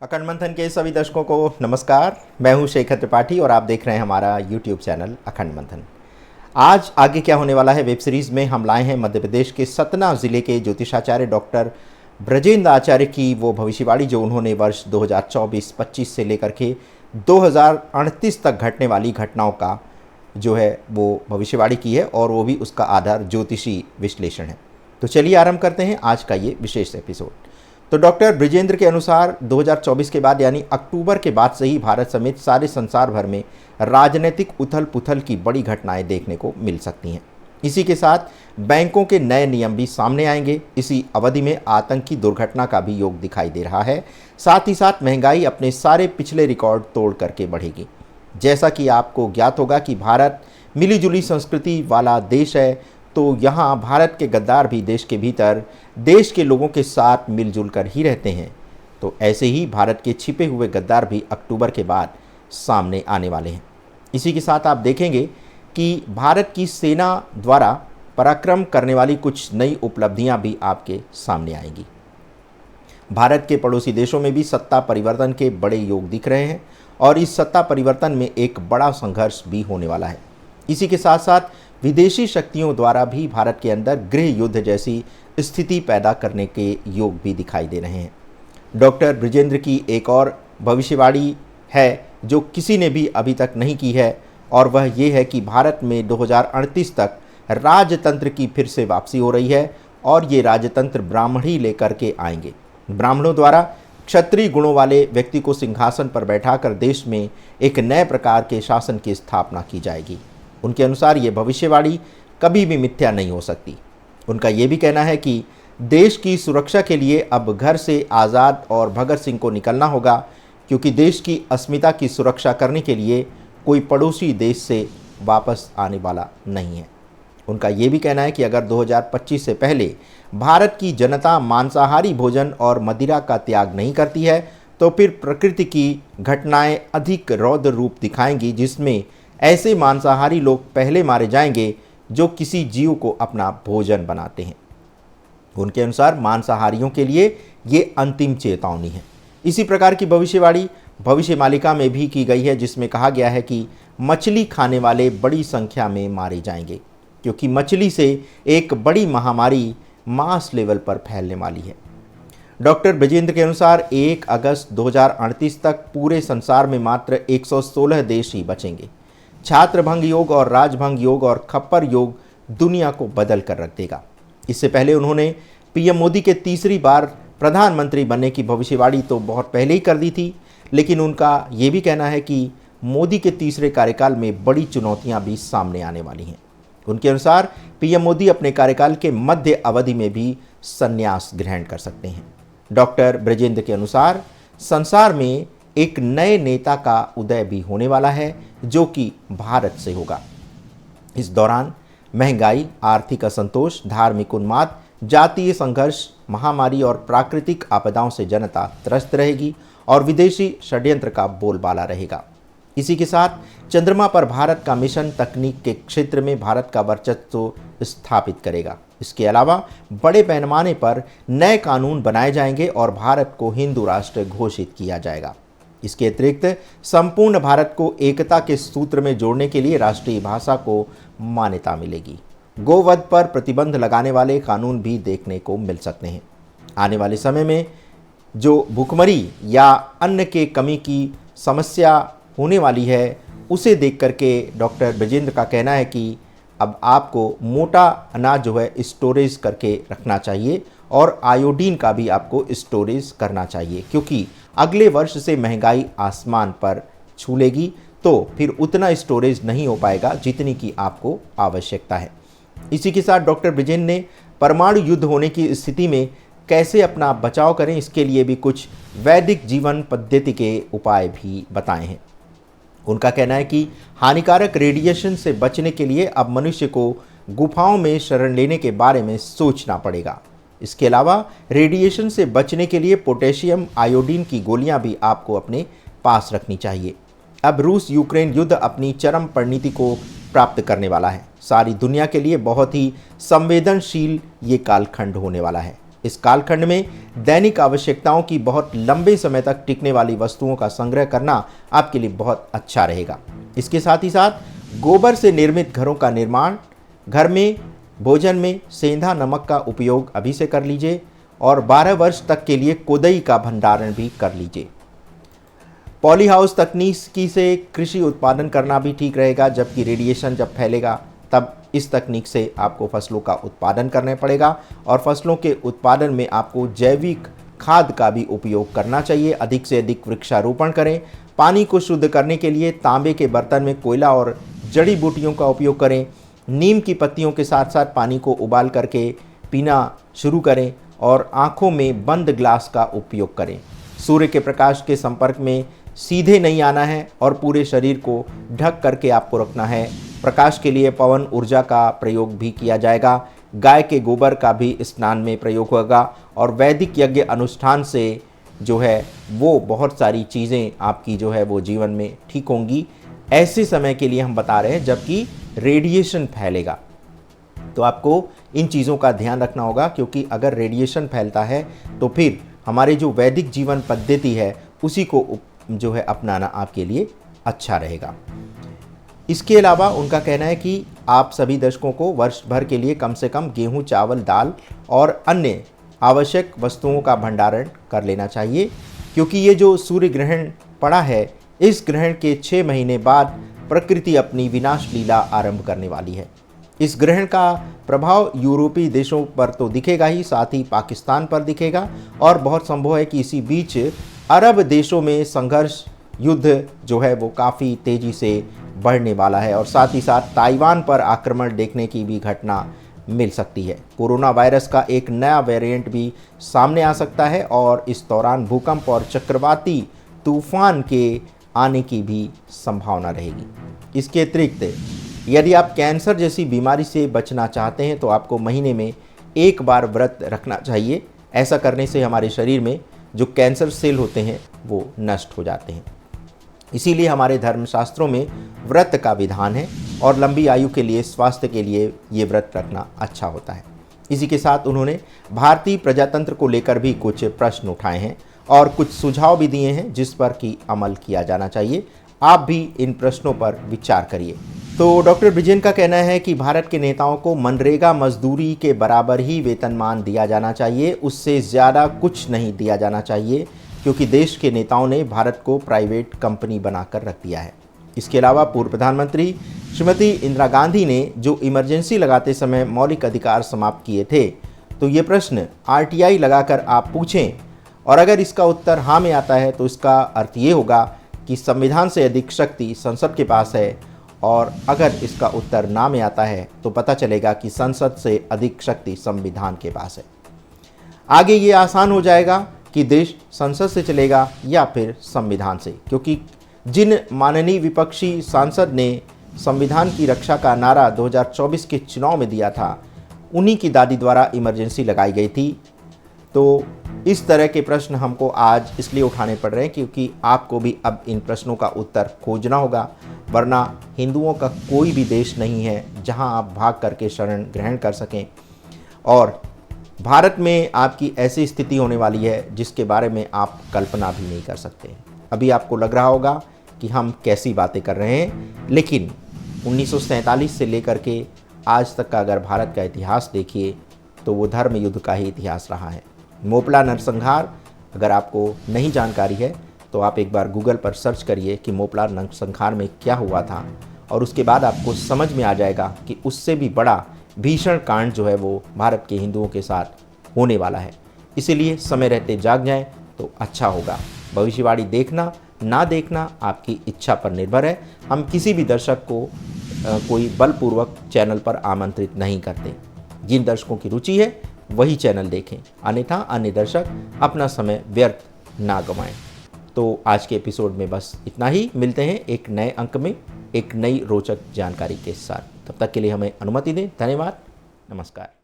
अखंड मंथन के सभी दर्शकों को नमस्कार। मैं हूं शेखर त्रिपाठी और आप देख रहे हैं हमारा यूट्यूब चैनल अखंड मंथन। आज आगे क्या होने वाला है वेब सीरीज़ में हम लाए हैं मध्य प्रदेश के सतना जिले के ज्योतिषाचार्य डॉक्टर ब्रजेंद्र आचार्य की वो भविष्यवाणी जो उन्होंने वर्ष 2024-25 से लेकर के 2038 तक घटने वाली घटनाओं का जो है वो भविष्यवाणी की है और वो भी उसका आधार ज्योतिषी विश्लेषण है। तो चलिए आरंभ करते हैं आज का ये विशेष एपिसोड। तो डॉक्टर ब्रजेंद्र के अनुसार 2024 के बाद यानी अक्टूबर के बाद से ही भारत समेत सारे संसार भर में राजनीतिक उथल पुथल की बड़ी घटनाएं देखने को मिल सकती हैं। इसी के साथ बैंकों के नए नियम भी सामने आएंगे। इसी अवधि में आतंकी दुर्घटना का भी योग दिखाई दे रहा है। साथ ही साथ महंगाई अपने सारे पिछले रिकॉर्ड तोड़ करके बढ़ेगी। जैसा कि आपको ज्ञात होगा कि भारत मिलीजुली संस्कृति वाला देश है, तो यहाँ भारत के गद्दार भी देश के भीतर देश के लोगों के साथ मिलजुल कर ही रहते हैं। तो ऐसे ही भारत के छिपे हुए गद्दार भी अक्टूबर के बाद सामने आने वाले हैं। इसी के साथ आप देखेंगे कि भारत की सेना द्वारा पराक्रम करने वाली कुछ नई उपलब्धियां भी आपके सामने आएंगी। भारत के पड़ोसी देशों में भी सत्ता परिवर्तन के बड़े योग दिख रहे हैं और इस सत्ता परिवर्तन में एक बड़ा संघर्ष भी होने वाला है। इसी के साथ साथ विदेशी शक्तियों द्वारा भी भारत के अंदर गृह युद्ध जैसी स्थिति पैदा करने के योग भी दिखाई दे रहे हैं। डॉक्टर ब्रजेंद्र की एक और भविष्यवाणी है जो किसी ने भी अभी तक नहीं की है और वह ये है कि भारत में 2038 तक राजतंत्र की फिर से वापसी हो रही है और ये राजतंत्र ब्राह्मण ही लेकर के आएंगे। ब्राह्मणों द्वारा क्षत्रिय गुणों वाले व्यक्ति को सिंहासन पर बैठाकर देश में एक नए प्रकार के शासन की स्थापना की जाएगी। उनके अनुसार ये भविष्यवाणी कभी भी मिथ्या नहीं हो सकती। उनका ये भी कहना है कि देश की सुरक्षा के लिए अब घर से आज़ाद और भगत सिंह को निकलना होगा, क्योंकि देश की अस्मिता की सुरक्षा करने के लिए कोई पड़ोसी देश से वापस आने वाला नहीं है। उनका ये भी कहना है कि अगर 2025 से पहले भारत की जनता मांसाहारी भोजन और मदिरा का त्याग नहीं करती है तो फिर प्रकृति की घटनाएं अधिक रौद्र रूप दिखाएंगी, जिसमें ऐसे मांसाहारी लोग पहले मारे जाएंगे जो किसी जीव को अपना भोजन बनाते हैं। उनके अनुसार मांसाहारियों के लिए ये अंतिम चेतावनी है। इसी प्रकार की भविष्यवाणी भविष्य मालिका में भी की गई है, जिसमें कहा गया है कि मछली खाने वाले बड़ी संख्या में मारे जाएंगे, क्योंकि मछली से एक बड़ी महामारी मास लेवल पर फैलने वाली है। डॉक्टर ब्रजेंद्र के अनुसार 1 अगस्त 2038 तक पूरे संसार में मात्र 116 देश ही बचेंगे। छात्र भंग योग और राजभंग योग और खप्पर योग दुनिया को बदल कर रख देगा। इससे पहले उन्होंने पीएम मोदी के तीसरी बार प्रधानमंत्री बनने की भविष्यवाणी तो बहुत पहले ही कर दी थी, लेकिन उनका ये भी कहना है कि मोदी के तीसरे कार्यकाल में बड़ी चुनौतियां भी सामने आने वाली हैं। उनके अनुसार पीएम मोदी अपने कार्यकाल के मध्य अवधि में भी संन्यास ग्रहण कर सकते हैं। डॉक्टर ब्रजेंद्र के अनुसार संसार में एक नए नेता का उदय भी होने वाला है, जो कि भारत से होगा। इस दौरान महंगाई, आर्थिक असंतोष, धार्मिक उन्माद, जातीय संघर्ष, महामारी और प्राकृतिक आपदाओं से जनता त्रस्त रहेगी और विदेशी षड्यंत्र का बोलबाला रहेगा। इसी के साथ चंद्रमा पर भारत का मिशन तकनीक के क्षेत्र में भारत का वर्चस्व स्थापित करेगा। इसके अलावा बड़े पैमाने पर नए कानून बनाए जाएंगे और भारत को हिंदू राष्ट्र घोषित किया जाएगा। इसके अतिरिक्त संपूर्ण भारत को एकता के सूत्र में जोड़ने के लिए राष्ट्रीय भाषा को मान्यता मिलेगी। गोवध पर प्रतिबंध लगाने वाले कानून भी देखने को मिल सकते हैं। आने वाले समय में जो भुखमरी या अन्न के कमी की समस्या होने वाली है, उसे देख करके डॉक्टर ब्रजेंद्र का कहना है कि अब आपको मोटा अनाज जो है स्टोरेज करके रखना चाहिए और आयोडीन का भी आपको स्टोरेज करना चाहिए, क्योंकि अगले वर्ष से महंगाई आसमान पर छू लेगी, तो फिर उतना स्टोरेज नहीं हो पाएगा जितनी की आपको आवश्यकता है। इसी के साथ डॉक्टर ब्रजेंद्र ने परमाणु युद्ध होने की स्थिति में कैसे अपना बचाव करें, इसके लिए भी कुछ वैदिक जीवन पद्धति के उपाय भी बताए हैं। उनका कहना है कि हानिकारक रेडिएशन से बचने के लिए अब मनुष्य को गुफाओं में शरण लेने के बारे में सोचना पड़ेगा। इसके अलावा रेडिएशन से बचने के लिए पोटेशियम आयोडीन की गोलियां भी आपको अपने पास रखनी चाहिए। अब रूस यूक्रेन युद्ध अपनी चरम परिणति को प्राप्त करने वाला है। सारी दुनिया के लिए बहुत ही संवेदनशील ये कालखंड होने वाला है। इस कालखंड में दैनिक आवश्यकताओं की बहुत लंबे समय तक टिकने वाली वस्तुओं का संग्रह करना आपके लिए बहुत अच्छा रहेगा। इसके साथ ही साथ गोबर से निर्मित घरों का निर्माण, घर में भोजन में सेंधा नमक का उपयोग अभी से कर लीजिए और 12 वर्ष तक के लिए कोदई का भंडारण भी कर लीजिए। पॉली हाउस तकनीकी से कृषि उत्पादन करना भी ठीक रहेगा, जबकि रेडिएशन जब फैलेगा तब इस तकनीक से आपको फसलों का उत्पादन करना पड़ेगा और फसलों के उत्पादन में आपको जैविक खाद का भी उपयोग करना चाहिए। अधिक से अधिक वृक्षारोपण करें। पानी को शुद्ध करने के लिए तांबे के बर्तन में कोयला और जड़ी बूटियों का उपयोग करें। नीम की पत्तियों के साथ साथ पानी को उबाल करके पीना शुरू करें और आँखों में बंद ग्लास का उपयोग करें। सूर्य के प्रकाश के संपर्क में सीधे नहीं आना है और पूरे शरीर को ढक करके आपको रखना है। प्रकाश के लिए पवन ऊर्जा का प्रयोग भी किया जाएगा। गाय के गोबर का भी स्नान में प्रयोग होगा और वैदिक यज्ञ अनुष्ठान से जो है वो बहुत सारी चीज़ें आपकी जो है वो जीवन में ठीक होंगी। ऐसे समय के लिए हम बता रहे हैं जबकि रेडिएशन फैलेगा, तो आपको इन चीज़ों का ध्यान रखना होगा, क्योंकि अगर रेडिएशन फैलता है तो फिर हमारे जो वैदिक जीवन पद्धति है उसी को जो है अपनाना आपके लिए अच्छा रहेगा। इसके अलावा उनका कहना है कि आप सभी दर्शकों को वर्ष भर के लिए कम से कम गेहूं, चावल, दाल और अन्य आवश्यक वस्तुओं का भंडारण कर लेना चाहिए, क्योंकि ये जो सूर्य ग्रहण पड़ा है, इस ग्रहण के 6 महीने बाद प्रकृति अपनी विनाश लीला आरंभ करने वाली है। इस ग्रहण का प्रभाव यूरोपीय देशों पर तो दिखेगा ही, साथ ही पाकिस्तान पर दिखेगा और बहुत संभव है कि इसी बीच अरब देशों में संघर्ष, युद्ध जो है वो काफ़ी तेज़ी से बढ़ने वाला है और साथ ही साथ ताइवान पर आक्रमण देखने की भी घटना मिल सकती है। कोरोना वायरस का एक नया वेरिएंट भी सामने आ सकता है और इस दौरान भूकंप और चक्रवाती तूफान के आने की भी संभावना रहेगी। इसके अतिरिक्त यदि आप कैंसर जैसी बीमारी से बचना चाहते हैं तो आपको महीने में एक बार व्रत रखना चाहिए। ऐसा करने से हमारे शरीर में जो कैंसर सेल होते हैं वो नष्ट हो जाते हैं। इसीलिए हमारे धर्मशास्त्रों में व्रत का विधान है और लंबी आयु के लिए, स्वास्थ्य के लिए ये व्रत रखना अच्छा होता है। इसी के साथ उन्होंने भारतीय प्रजातंत्र को लेकर भी कुछ प्रश्न उठाए हैं और कुछ सुझाव भी दिए हैं जिस पर कि अमल किया जाना चाहिए। आप भी इन प्रश्नों पर विचार करिए। तो डॉक्टर ब्रिजेन का कहना है कि भारत के नेताओं को मनरेगा मजदूरी के बराबर ही वेतनमान दिया जाना चाहिए, उससे ज़्यादा कुछ नहीं दिया जाना चाहिए, क्योंकि देश के नेताओं ने भारत को प्राइवेट कंपनी बनाकर रख दिया है। इसके अलावा पूर्व प्रधानमंत्री श्रीमती इंदिरा गांधी ने जो इमरजेंसी लगाते समय मौलिक अधिकार समाप्त किए थे, तो ये प्रश्न RTI लगाकर आप पूछें और अगर इसका उत्तर हाँ में आता है तो इसका अर्थ ये होगा कि संविधान से अधिक शक्ति संसद के पास है, और अगर इसका उत्तर ना में आता है तो पता चलेगा कि संसद से अधिक शक्ति संविधान के पास है। आगे ये आसान हो जाएगा कि देश संसद से चलेगा या फिर संविधान से, क्योंकि जिन माननीय विपक्षी सांसद ने संविधान की रक्षा का नारा 2024 के चुनाव में दिया था, उन्हीं की दादी द्वारा इमरजेंसी लगाई गई थी। तो इस तरह के प्रश्न हमको आज इसलिए उठाने पड़ रहे हैं क्योंकि आपको भी अब इन प्रश्नों का उत्तर खोजना होगा, वरना हिंदुओं का कोई भी देश नहीं है जहां आप भाग करके शरण ग्रहण कर सकें। और भारत में आपकी ऐसी स्थिति होने वाली है जिसके बारे में आप कल्पना भी नहीं कर सकते। अभी आपको लग रहा होगा कि हम कैसी बातें कर रहे हैं, लेकिन 1947 से लेकर के आज तक का अगर भारत का इतिहास देखिए तो वो धर्म युद्ध का ही इतिहास रहा है। मोपला नरसंहार अगर आपको नहीं जानकारी है तो आप एक बार गूगल पर सर्च करिए कि मोपला नरसंहार में क्या हुआ था, और उसके बाद आपको समझ में आ जाएगा कि उससे भी बड़ा भीषण कांड जो है वो भारत के हिंदुओं के साथ होने वाला है। इसीलिए समय रहते जाग जाएं तो अच्छा होगा। भविष्यवाणी देखना ना देखना आपकी इच्छा पर निर्भर है। हम किसी भी दर्शक को कोई बलपूर्वक चैनल पर आमंत्रित नहीं करते। जिन दर्शकों की रुचि है वही चैनल देखें, अन्यथा अन्य दर्शक अपना समय व्यर्थ ना गंवाएं। तो आज के एपिसोड में बस इतना ही। मिलते हैं एक नए अंक में एक नई रोचक जानकारी के साथ। तब तक के लिए हमें अनुमति दें। धन्यवाद। नमस्कार।